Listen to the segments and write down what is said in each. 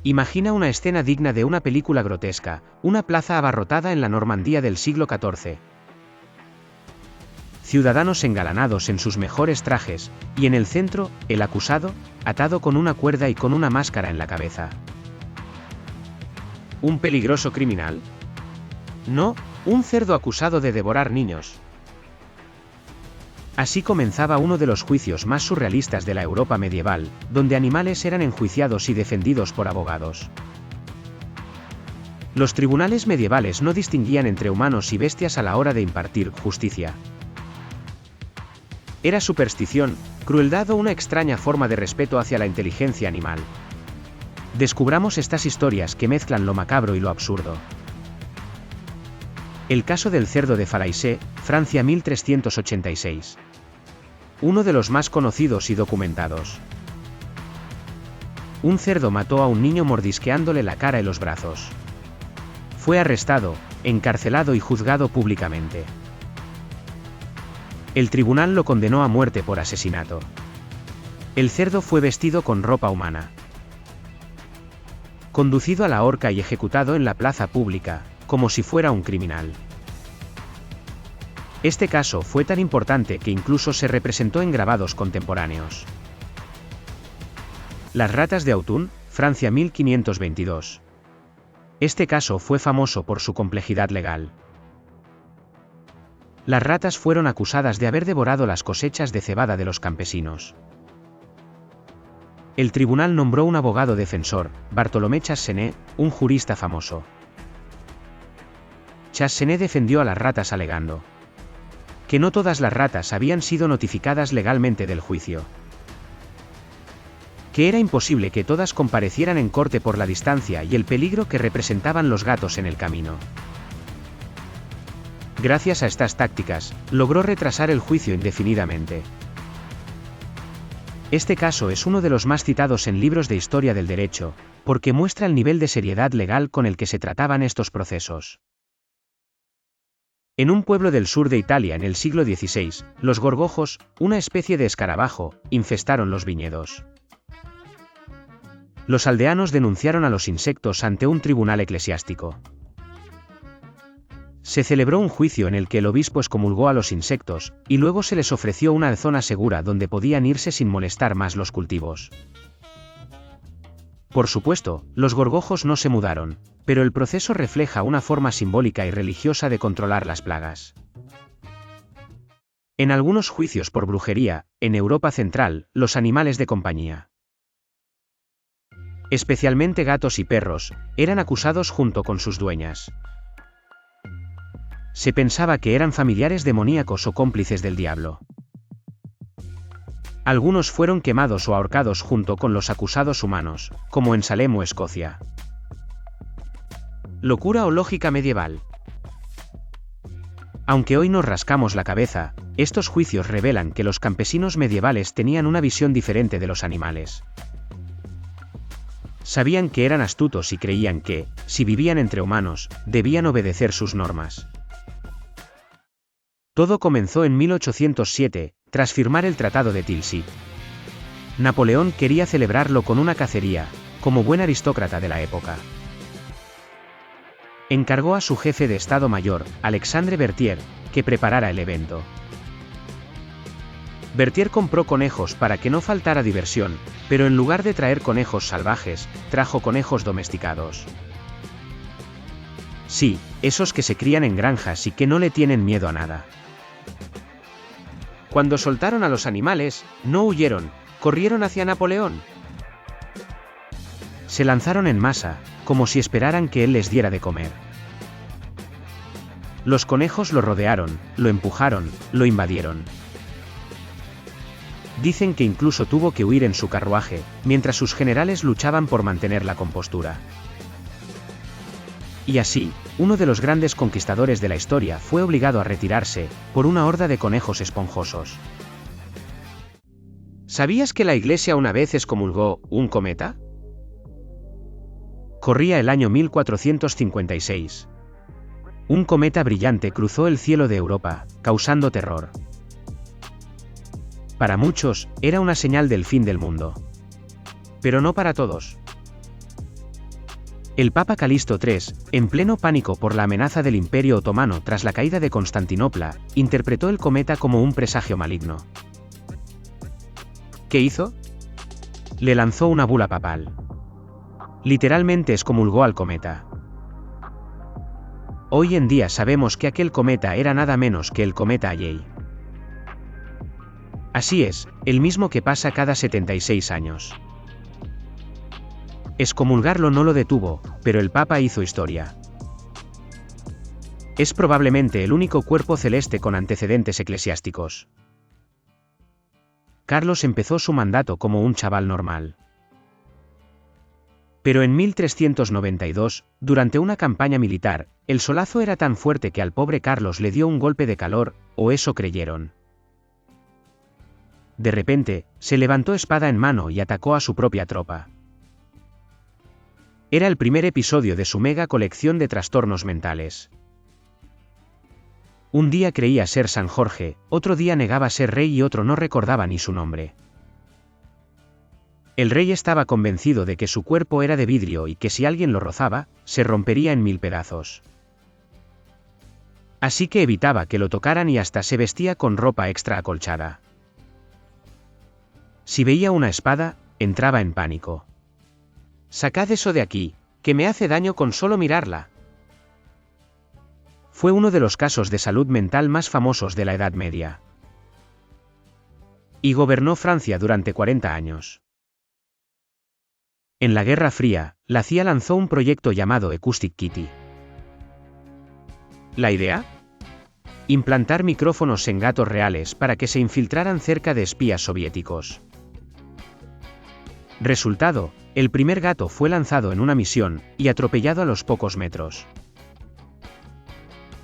Imagina una escena digna de una película grotesca, una plaza abarrotada en la Normandía del siglo XIV. Ciudadanos engalanados en sus mejores trajes, y en el centro, el acusado, atado con una cuerda y con una máscara en la cabeza. ¿Un peligroso criminal? No, un cerdo acusado de devorar niños. Así comenzaba uno de los juicios más surrealistas de la Europa medieval, donde animales eran enjuiciados y defendidos por abogados. Los tribunales medievales no distinguían entre humanos y bestias a la hora de impartir justicia. Era superstición, crueldad o una extraña forma de respeto hacia la inteligencia animal. Descubramos estas historias que mezclan lo macabro y lo absurdo. El caso del cerdo de Falaise, Francia 1386. Uno de los más conocidos y documentados. Un cerdo mató a un niño mordisqueándole la cara y los brazos. Fue arrestado, encarcelado y juzgado públicamente. El tribunal lo condenó a muerte por asesinato. El cerdo fue vestido con ropa humana. Conducido a la horca y ejecutado en la plaza pública, como si fuera un criminal. Este caso fue tan importante que incluso se representó en grabados contemporáneos. Las ratas de Autun, Francia 1522. Este caso fue famoso por su complejidad legal. Las ratas fueron acusadas de haber devorado las cosechas de cebada de los campesinos. El tribunal nombró un abogado defensor, Bartolomé Chassenet, un jurista famoso. Chassenet defendió a las ratas alegando que no todas las ratas habían sido notificadas legalmente del juicio. Que era imposible que todas comparecieran en corte por la distancia y el peligro que representaban los gatos en el camino. Gracias a estas tácticas, logró retrasar el juicio indefinidamente. Este caso es uno de los más citados en libros de historia del derecho, porque muestra el nivel de seriedad legal con el que se trataban estos procesos. En un pueblo del sur de Italia en el siglo XVI, los gorgojos, una especie de escarabajo, infestaron los viñedos. Los aldeanos denunciaron a los insectos ante un tribunal eclesiástico. Se celebró un juicio en el que el obispo excomulgó a los insectos, y luego se les ofreció una zona segura donde podían irse sin molestar más los cultivos. Por supuesto, los gorgojos no se mudaron, pero el proceso refleja una forma simbólica y religiosa de controlar las plagas. En algunos juicios por brujería, en Europa Central, los animales de compañía, especialmente gatos y perros, eran acusados junto con sus dueñas. Se pensaba que eran familiares demoníacos o cómplices del diablo. Algunos fueron quemados o ahorcados junto con los acusados humanos, como en Salem o Escocia. ¿Locura o lógica medieval? Aunque hoy nos rascamos la cabeza, estos juicios revelan que los campesinos medievales tenían una visión diferente de los animales. Sabían que eran astutos y creían que, si vivían entre humanos, debían obedecer sus normas. Todo comenzó en 1807, tras firmar el Tratado de Tilsit. Napoleón quería celebrarlo con una cacería, como buen aristócrata de la época. Encargó a su jefe de Estado Mayor, Alexandre Berthier, que preparara el evento. Berthier compró conejos para que no faltara diversión, pero en lugar de traer conejos salvajes, trajo conejos domesticados. Sí, esos que se crían en granjas y que no le tienen miedo a nada. Cuando soltaron a los animales, no huyeron, corrieron hacia Napoleón. Se lanzaron en masa, como si esperaran que él les diera de comer. Los conejos lo rodearon, lo empujaron, lo invadieron. Dicen que incluso tuvo que huir en su carruaje, mientras sus generales luchaban por mantener la compostura. Y así, uno de los grandes conquistadores de la historia fue obligado a retirarse, por una horda de conejos esponjosos. ¿Sabías que la Iglesia una vez excomulgó un cometa? Corría el año 1456. Un cometa brillante cruzó el cielo de Europa, causando terror. Para muchos, era una señal del fin del mundo. Pero no para todos. El Papa Calixto III, en pleno pánico por la amenaza del Imperio Otomano tras la caída de Constantinopla, interpretó el cometa como un presagio maligno. ¿Qué hizo? Le lanzó una bula papal. Literalmente excomulgó al cometa. Hoy en día sabemos que aquel cometa era nada menos que el cometa Halley. Así es, el mismo que pasa cada 76 años. Excomulgarlo no lo detuvo, pero el Papa hizo historia. Es probablemente el único cuerpo celeste con antecedentes eclesiásticos. Carlos empezó su mandato como un chaval normal. Pero en 1392, durante una campaña militar, el solazo era tan fuerte que al pobre Carlos le dio un golpe de calor, o eso creyeron. De repente, se levantó espada en mano y atacó a su propia tropa. Era el primer episodio de su mega colección de trastornos mentales. Un día creía ser San Jorge, otro día negaba ser rey y otro no recordaba ni su nombre. El rey estaba convencido de que su cuerpo era de vidrio y que si alguien lo rozaba, se rompería en 1000 pedazos. Así que evitaba que lo tocaran y hasta se vestía con ropa extra acolchada. Si veía una espada, entraba en pánico. «Sacad eso de aquí, que me hace daño con solo mirarla». Fue uno de los casos de salud mental más famosos de la Edad Media. Y gobernó Francia durante 40 años. En la Guerra Fría, la CIA lanzó un proyecto llamado Acoustic Kitty. ¿La idea? Implantar micrófonos en gatos reales para que se infiltraran cerca de espías soviéticos. Resultado, el primer gato fue lanzado en una misión, y atropellado a los pocos metros.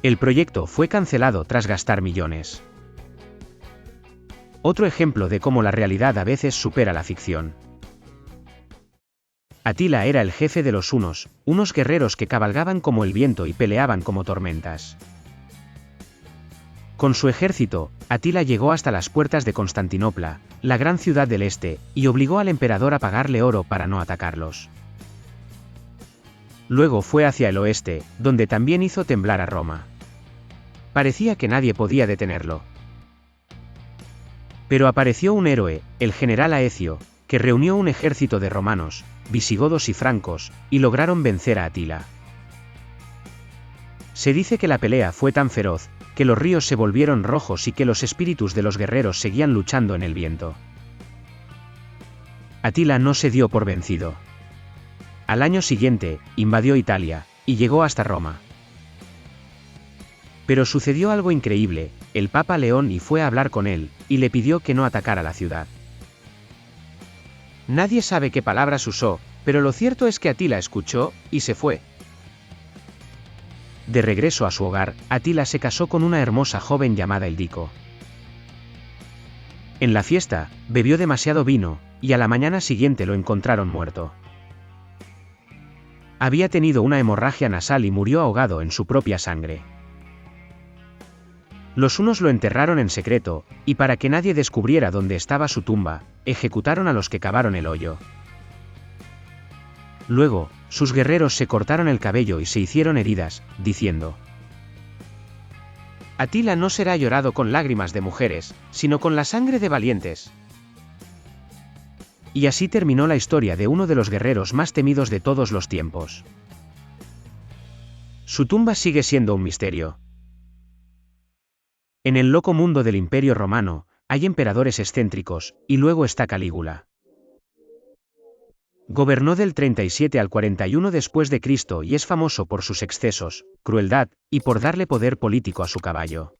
El proyecto fue cancelado tras gastar millones. Otro ejemplo de cómo la realidad a veces supera la ficción. Atila era el jefe de los hunos, unos guerreros que cabalgaban como el viento y peleaban como tormentas. Con su ejército, Atila llegó hasta las puertas de Constantinopla, la gran ciudad del este, y obligó al emperador a pagarle oro para no atacarlos. Luego fue hacia el oeste, donde también hizo temblar a Roma. Parecía que nadie podía detenerlo. Pero apareció un héroe, el general Aecio, que reunió un ejército de romanos, visigodos y francos, y lograron vencer a Atila. Se dice que la pelea fue tan feroz, que los ríos se volvieron rojos y que los espíritus de los guerreros seguían luchando en el viento. Atila no se dio por vencido. Al año siguiente, invadió Italia, y llegó hasta Roma. Pero sucedió algo increíble, el Papa León I fue a hablar con él, y le pidió que no atacara la ciudad. Nadie sabe qué palabras usó, pero lo cierto es que Atila escuchó, y se fue. De regreso a su hogar, Atila se casó con una hermosa joven llamada Ildico. En la fiesta, bebió demasiado vino, y a la mañana siguiente lo encontraron muerto. Había tenido una hemorragia nasal y murió ahogado en su propia sangre. Los hunos lo enterraron en secreto, y para que nadie descubriera dónde estaba su tumba, ejecutaron a los que cavaron el hoyo. Luego, sus guerreros se cortaron el cabello y se hicieron heridas, diciendo: Atila no será llorado con lágrimas de mujeres, sino con la sangre de valientes. Y así terminó la historia de uno de los guerreros más temidos de todos los tiempos. Su tumba sigue siendo un misterio. En el loco mundo del Imperio Romano, hay emperadores excéntricos, y luego está Calígula. Gobernó del 37 al 41 después de Cristo y es famoso por sus excesos, crueldad, y por darle poder político a su caballo.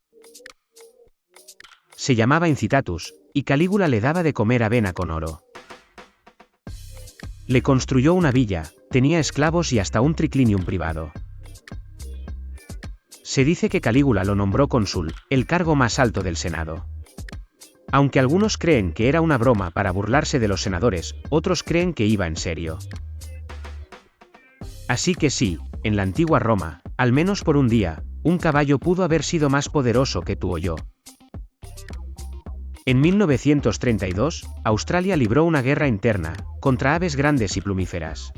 Se llamaba Incitatus, y Calígula le daba de comer avena con oro. Le construyó una villa, tenía esclavos y hasta un triclinium privado. Se dice que Calígula lo nombró cónsul, el cargo más alto del Senado. Aunque algunos creen que era una broma para burlarse de los senadores, otros creen que iba en serio. Así que sí, en la antigua Roma, al menos por un día, un caballo pudo haber sido más poderoso que tú o yo. En 1932, Australia libró una guerra interna, contra aves grandes y plumíferas.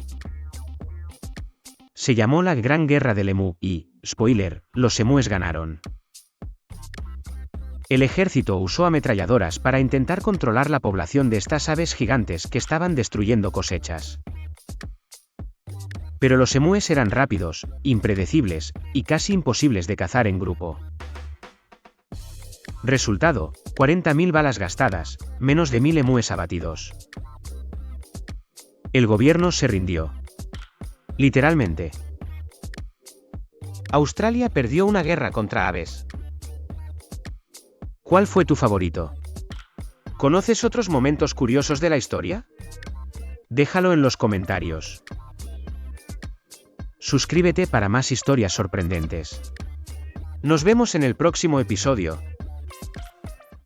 Se llamó la Gran Guerra del Emú y, spoiler, los emúes ganaron. El ejército usó ametralladoras para intentar controlar la población de estas aves gigantes que estaban destruyendo cosechas. Pero los emúes eran rápidos, impredecibles, y casi imposibles de cazar en grupo. Resultado, 40.000 balas gastadas, menos de 1.000 emúes abatidos. El gobierno se rindió. Literalmente. Australia perdió una guerra contra aves. ¿Cuál fue tu favorito? ¿Conoces otros momentos curiosos de la historia? Déjalo en los comentarios. Suscríbete para más historias sorprendentes. Nos vemos en el próximo episodio.